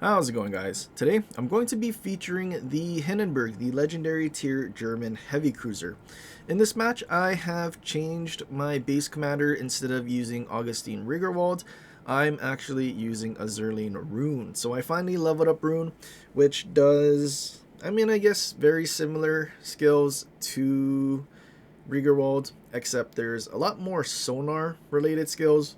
How's it going, guys? Today I'm going to be featuring the Hindenburg, the legendary tier German heavy cruiser. In this match I have changed my base commander. Instead of using Augustine Riggerwald, I'm actually using a Roon. So I finally leveled up Roon, which does, I guess, very similar skills to Riggerwald, except there's a lot more sonar related skills.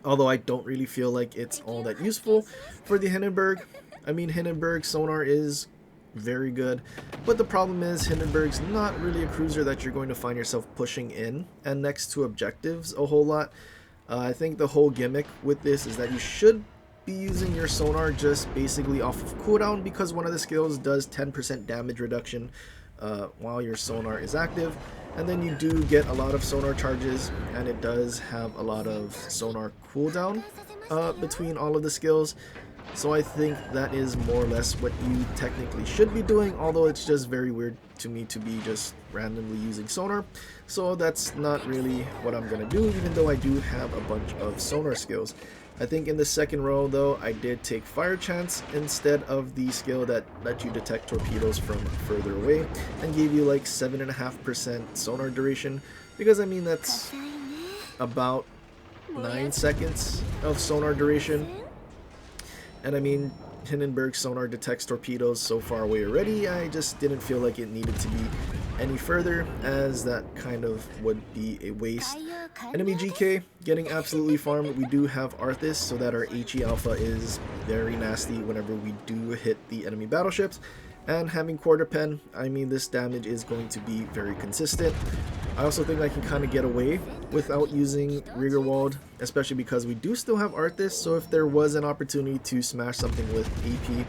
Although I don't really feel like it's all that useful for the Hindenburg. Hindenburg sonar is very good, but the problem is Hindenburg's not really a cruiser that you're going to find yourself pushing in and next to objectives a whole lot. I think the whole gimmick with this is that you should be using your sonar just basically off of cooldown, because one of the skills does 10% damage reduction while your sonar is active, and then you do get a lot of sonar charges, and it does have a lot of sonar cooldown between all of the skills. So I think that is more or less what you technically should be doing, although it's just very weird to me to be just randomly using sonar. So that's not really what I'm gonna do, even though I do have a bunch of sonar skills. I think in the second row though, I did take Fire Chance instead of the skill that let you detect torpedoes from further away and gave you like 7.5% sonar duration, because that's about 9 seconds of sonar duration. And Hindenburg sonar detects torpedoes so far away already. I just didn't feel like it needed to be any further, as that kind of would be a waste. Enemy GK getting absolutely farmed. We do have Arthas, so that our HE Alpha is very nasty whenever we do hit the enemy battleships. And having Quarter Pen, this damage is going to be very consistent. I also think I can kind of get away without using Riggerwald, especially because we do still have Arthas, so if there was an opportunity to smash something with AP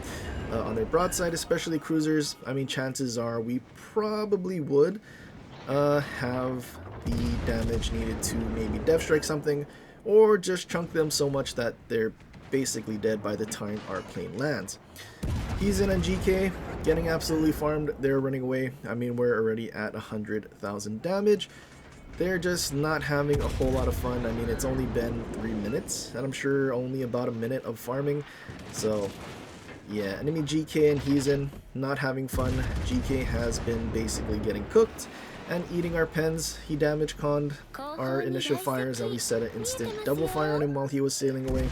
on their broadside, especially cruisers, chances are we probably would have the damage needed to maybe Death Strike something, or just chunk them so much that they're basically dead by the time our plane lands. He's in and GK getting absolutely farmed. They're running away. We're already at 100,000 damage. They're just not having a whole lot of fun. It's only been 3 minutes, and I'm sure only about a minute of farming. So yeah, enemy GK and he's in not having fun. GK has been basically getting cooked and eating our pens. He damage conned our initial fires, and we set an instant double fire on him while he was sailing away.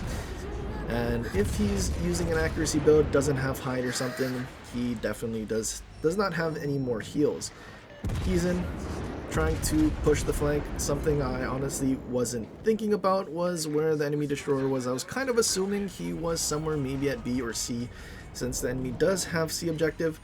And if he's using an accuracy build, doesn't have hide or something, he definitely does not have any more heals. He's in trying to push the flank. Something I honestly wasn't thinking about was where the enemy destroyer was. I was kind of assuming he was somewhere maybe at B or C, since the enemy does have C objective.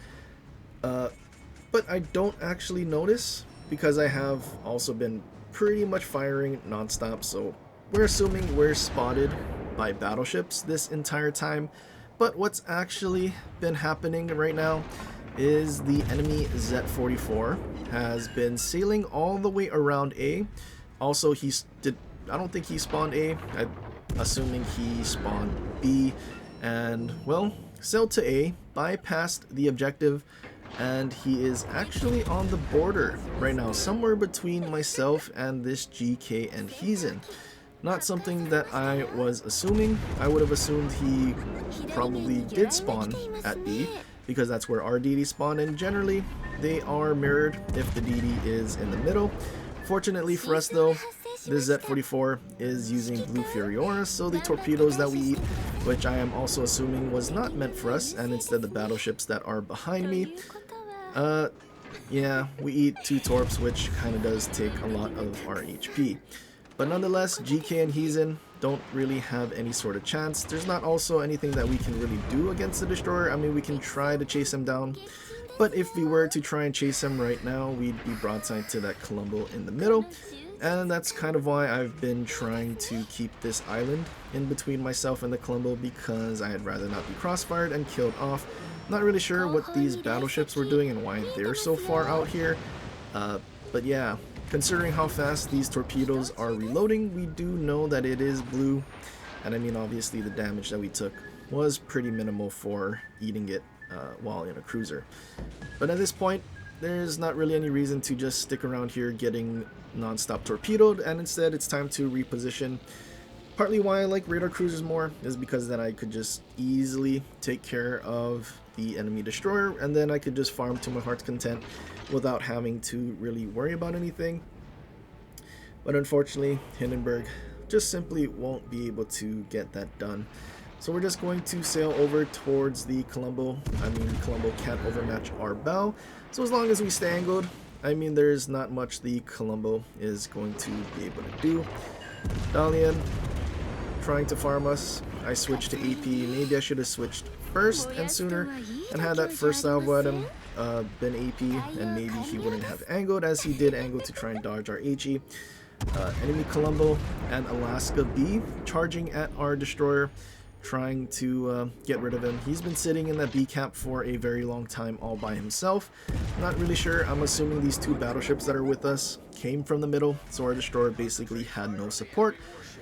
But I don't actually notice, because I have also been pretty much firing non-stop, so we're assuming we're spotted by battleships this entire time. But what's actually been happening right now is the enemy Z-44 has been sailing all the way around A. Also, I don't think he spawned A. I'm assuming he spawned B, and well, sailed to A, bypassed the objective, and he is actually on the border right now, somewhere between myself and this GK and he's in. Not something that I was assuming. I would have assumed he probably did spawn at B, because that's where our DD spawned, and generally they are mirrored if the DD is in the middle. Fortunately for us though, this Z-44 is using Blue Fury Aura, so the torpedoes that we eat, which I am also assuming was not meant for us, and instead the battleships that are behind me. Yeah, we eat 2 torps, which kind of does take a lot of our HP. But nonetheless, GK and he's in don't really have any sort of chance. There's not also anything that we can really do against the destroyer. We can try to chase him down, but if we were to try and chase him right now, we'd be broadside to that Colombo in the middle. And that's kind of why I've been trying to keep this island in between myself and the Colombo, because I'd rather not be crossfired and killed off. Not really sure what these battleships were doing and why they're so far out here. But yeah, considering how fast these torpedoes are reloading, we do know that it is blue. And obviously the damage that we took was pretty minimal for eating it while in a cruiser. But at this point, there's not really any reason to just stick around here getting non-stop torpedoed, and instead it's time to reposition. Partly why I like radar cruisers more is because then I could just easily take care of the enemy destroyer, and then I could just farm to my heart's content without having to really worry about anything. But unfortunately, Hindenburg just simply won't be able to get that done. So we're just going to sail over towards the Colombo. I mean, Colombo can't overmatch our bow. So as long as we stay angled, I mean, there's not much the Colombo is going to be able to do. Dalian trying to farm us. I switched to AP. Maybe I should have switched first and sooner and had that first salvo at him been AP, and maybe he wouldn't have angled, as he did angle to try and dodge our HE. Enemy Colombo and Alaska B charging at our destroyer, trying to get rid of him. He's been sitting in that B cap for a very long time all by himself. Not really sure. I'm assuming these two battleships that are with us came from the middle, so our destroyer basically had no support.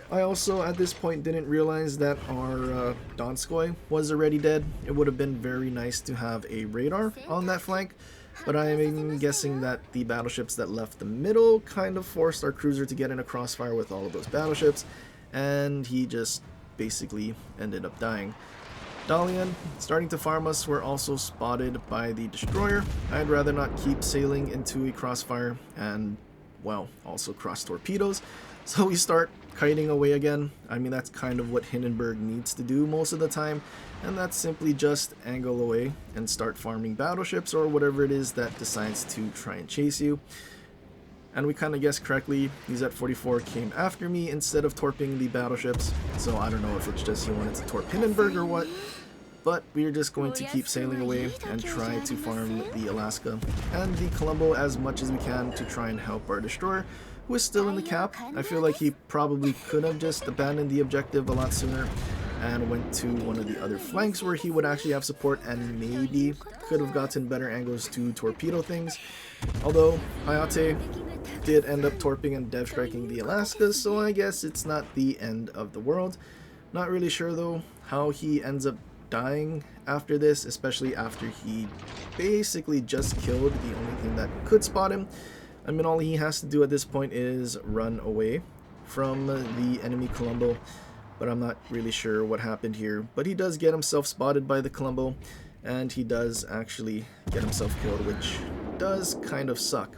I also at this point didn't realize that our Donskoy was already dead. It would have been very nice to have a radar on that flank, but I'm guessing that the battleships that left the middle kind of forced our cruiser to get in a crossfire with all of those battleships, and he just basically ended up dying. Dalian starting to farm us were also spotted by the destroyer. I'd rather not keep sailing into a crossfire and, well, also cross torpedoes, so we start kiting away again. I mean, that's kind of what Hindenburg needs to do most of the time, and that's simply just angle away and start farming battleships or whatever it is that decides to try and chase you. And we kind of guessed correctly. The Z-44 came after me instead of torping the battleships, so I don't know if it's just he wanted to torp Hindenburg or what, but we're just going to keep sailing away and try to farm the Alaska and the Colombo as much as we can to try and help our destroyer, who is still in the cap. I feel like he probably could have just abandoned the objective a lot sooner and went to one of the other flanks where he would actually have support and maybe could have gotten better angles to torpedo things. Although Hayate did end up torping and dev striking the Alaska, so I guess it's not the end of the world. Not really sure though how he ends up dying after this, especially after he basically just killed the only thing that could spot him. I mean, all he has to do at this point is run away from the enemy Colombo, but I'm not really sure what happened here. But he does get himself spotted by the Colombo, and he does actually get himself killed, which does kind of suck.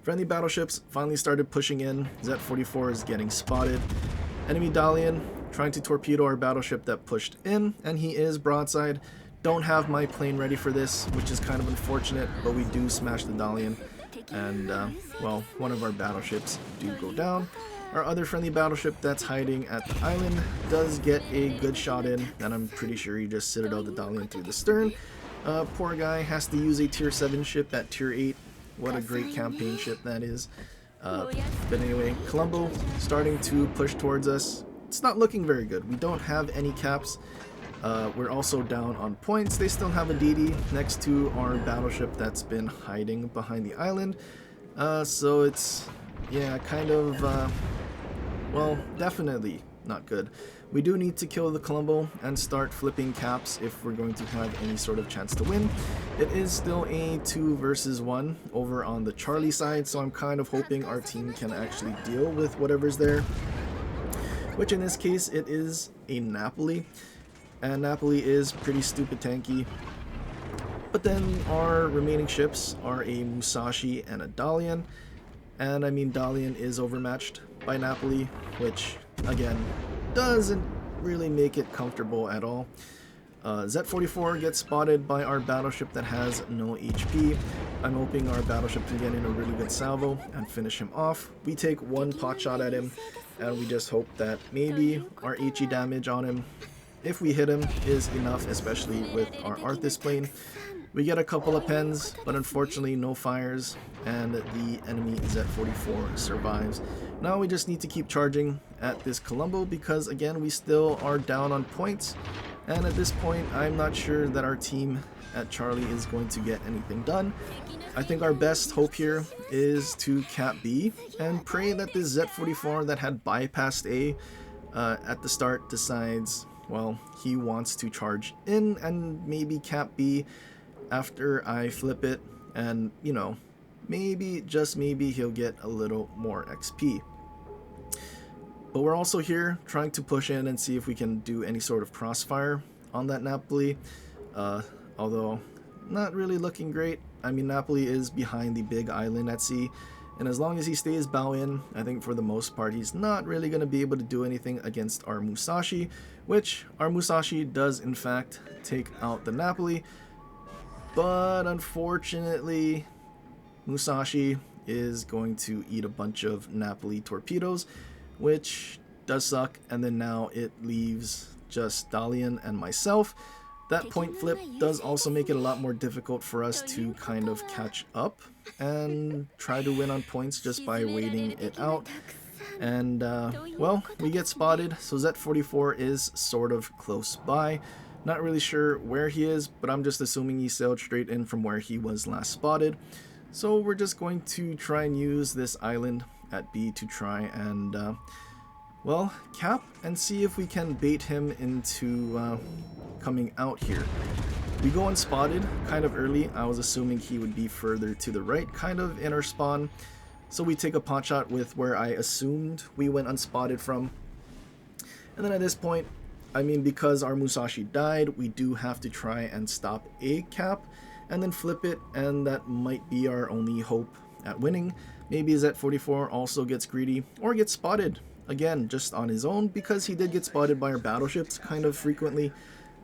Friendly battleships finally started pushing in. Z-44 is getting spotted. Enemy Dalian trying to torpedo our battleship that pushed in, and he is broadside. Don't have my plane ready for this, which is kind of unfortunate, but we do smash the Dalian. And, well, one of our battleships do go down. Our other friendly battleship that's hiding at the island does get a good shot in, and I'm pretty sure he just citadeled the Dalian through the stern. Poor guy has to use a tier 7 ship at tier 8. What a great campaign ship that is. But anyway, Colombo starting to push towards us. It's not looking very good. We don't have any caps. We're also down on points. They still have a DD next to our battleship that's been hiding behind the island. So it's, yeah, kind of, well, definitely not good. We do need to kill the Colombo and start flipping caps if we're going to have any sort of chance to win. It is still a 2 versus 1 over on the Charlie side, so I'm kind of hoping our team can actually deal with whatever's there. Which in this case, it is a Napoli. And Napoli is pretty stupid tanky. But then our remaining ships are a Musashi and a Dalian. And I mean, Dalian is overmatched by Napoli, which again doesn't really make it comfortable at all. Z-44 gets spotted by our battleship that has no HP. I'm hoping our battleship can get in a really good salvo and finish him off. We take one pot shot at him, and we just hope that maybe our HE damage on him, if we hit him, is enough, especially with our Arthas plane. We get a couple of pens, but unfortunately no fires, and the enemy Z-44 survives. Now we just need to keep charging at this Colombo because, again, we still are down on points. And at this point, I'm not sure that our team at Charlie is going to get anything done. I think our best hope here is to cap B and pray that this Z-44 that had bypassed A at the start decides, well, he wants to charge in and maybe cap B after I flip it, and, you know, maybe, just maybe, he'll get a little more XP. But we're also here trying to push in and see if we can do any sort of crossfire on that Napoli. Although not really looking great. I mean, Napoli is behind the big island at sea, and as long as he stays bow in, I think for the most part he's not really going to be able to do anything against our Musashi, which our Musashi does in fact take out the Napoli. But unfortunately, Musashi is going to eat a bunch of Napoli torpedoes, which does suck, and then now it leaves just Dalian and myself. That point flip does also make it a lot more difficult for us to kind of catch up and try to win on points just by waiting it out. And, well, we get spotted, so Z44 is sort of close by. Not really sure where he is, but I'm just assuming he sailed straight in from where he was last spotted. So we're just going to try and use this island at B to try and, well, cap and see if we can bait him into coming out here. We go unspotted kind of early. I was assuming he would be further to the right, kind of in our spawn. So we take a pot shot with where I assumed we went unspotted from. And then at this point, I mean, because our Musashi died, we do have to try and stop a cap and then flip it, and that might be our only hope at winning. Maybe Z44 also gets greedy or gets spotted again just on his own, because he did get spotted by our battleships kind of frequently.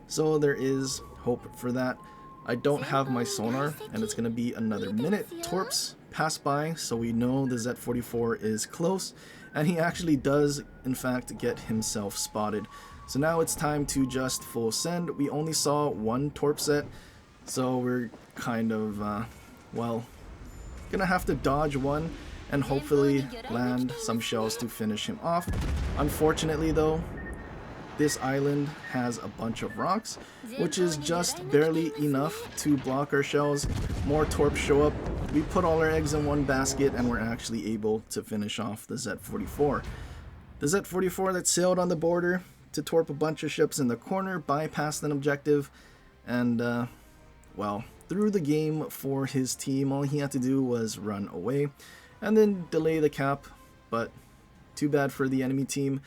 So there is hope for that. I don't have my sonar, and it's going to be another minute. Torps pass by, so we know the Z44 is close, and he actually does in fact get himself spotted. So now it's time to just full send. We only saw one torp set, so we're kind of, well, gonna have to dodge one and hopefully land some shells to finish him off. Unfortunately though, this island has a bunch of rocks, which is just barely enough to block our shells. More torps show up, we put all our eggs in one basket, and we're actually able to finish off the Z44. The Z44 that sailed on the border to torp a bunch of ships in the corner bypassed an objective, and well, through the game for his team. All he had to do was run away and then delay the cap, but too bad for the enemy team.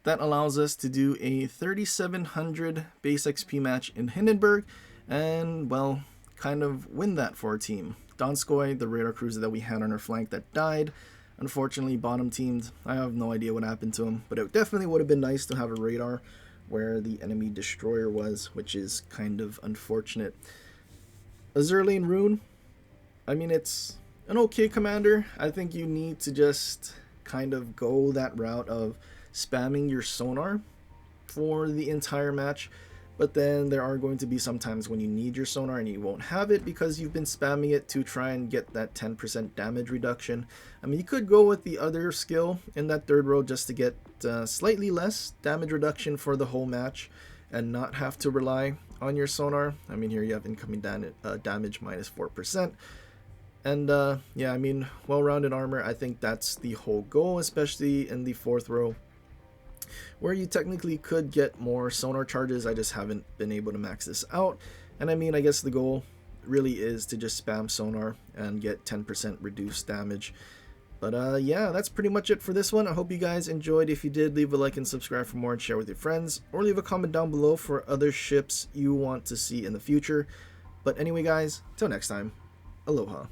That allows us to do a 3700 base XP match in Hindenburg and, well, kind of win that for our team. Donskoy, the radar cruiser that we had on our flank that died, unfortunately bottom teamed. I have no idea what happened to him, but it definitely would have been nice to have a radar where the enemy destroyer was, which is kind of unfortunate. Azurlane Roon, I mean, it's an okay commander. I think you need to just kind of go that route of spamming your sonar for the entire match, but then there are going to be some times when you need your sonar and you won't have it because you've been spamming it to try and get that 10% damage reduction. I mean, you could go with the other skill in that third row just to get slightly less damage reduction for the whole match and not have to rely on your sonar. I mean, here you have incoming damage minus 4%. And yeah, I mean, well-rounded armor, I think that's the whole goal, especially in the fourth row, where you technically could get more sonar charges. I just haven't been able to max this out. And I mean, I guess the goal really is to just spam sonar and get 10% reduced damage. But yeah, that's pretty much it for this one. I hope you guys enjoyed. If you did, leave a like and subscribe for more and share with your friends, or leave a comment down below for other ships you want to see in the future. But anyway guys, till next time, aloha.